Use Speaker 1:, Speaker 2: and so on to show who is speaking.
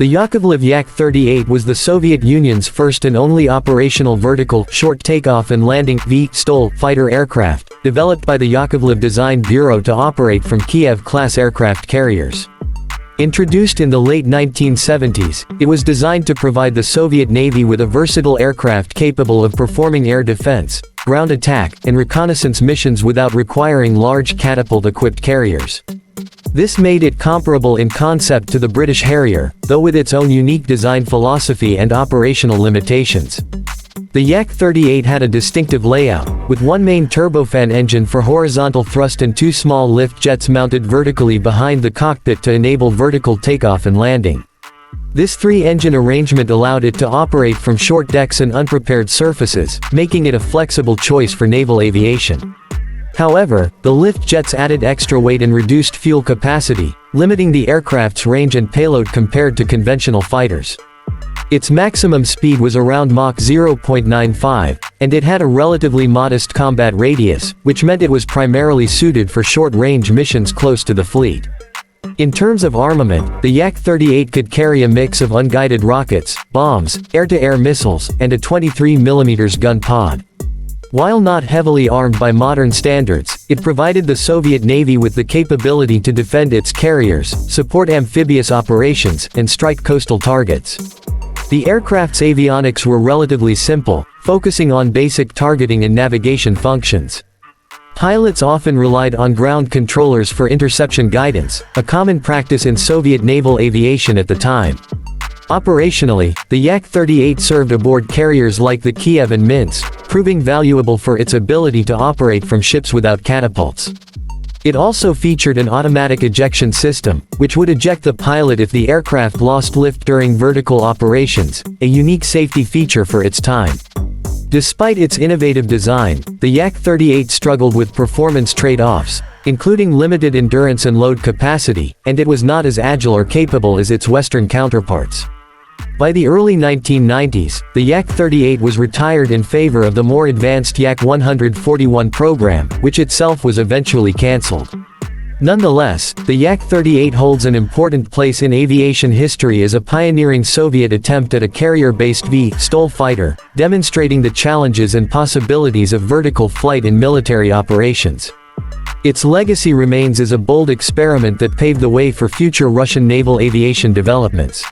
Speaker 1: The Yakovlev Yak-38 was the Soviet Union's first and only operational vertical, short takeoff and landing VTOL fighter aircraft, developed by the Yakovlev Design Bureau to operate from Kiev-class aircraft carriers. Introduced in the late 1970s, it was designed to provide the Soviet Navy with a versatile aircraft capable of performing air defense, ground attack, and reconnaissance missions without requiring large catapult-equipped carriers. This made it comparable in concept to the British Harrier, though with its own unique design philosophy and operational limitations. The Yak-38 had a distinctive layout, with one main turbofan engine for horizontal thrust and two small lift jets mounted vertically behind the cockpit to enable vertical takeoff and landing. This three-engine arrangement allowed it to operate from short decks and unprepared surfaces, making it a flexible choice for naval aviation. However, the lift jets added extra weight and reduced fuel capacity, limiting the aircraft's range and payload compared to conventional fighters. Its maximum speed was around Mach 0.95, and it had a relatively modest combat radius, which meant it was primarily suited for short-range missions close to the fleet. In terms of armament, the Yak-38 could carry a mix of unguided rockets, bombs, air-to-air missiles, and a 23mm gun pod. While not heavily armed by modern standards, it provided the Soviet Navy with the capability to defend its carriers, support amphibious operations, and strike coastal targets. The aircraft's avionics were relatively simple, focusing on basic targeting and navigation functions. Pilots often relied on ground controllers for interception guidance, a common practice in Soviet naval aviation at the time. Operationally, the Yak-38 served aboard carriers like the Kiev and Minsk, proving valuable for its ability to operate from ships without catapults. It also featured an automatic ejection system, which would eject the pilot if the aircraft lost lift during vertical operations, a unique safety feature for its time. Despite its innovative design, the Yak-38 struggled with performance trade-offs, including limited endurance and load capacity, and it was not as agile or capable as its Western counterparts. By the early 1990s, the Yak-38 was retired in favor of the more advanced Yak-141 program, which itself was eventually cancelled. Nonetheless, the Yak-38 holds an important place in aviation history as a pioneering Soviet attempt at a carrier-based VTOL fighter, demonstrating the challenges and possibilities of vertical flight in military operations. Its legacy remains as a bold experiment that paved the way for future Russian naval aviation developments.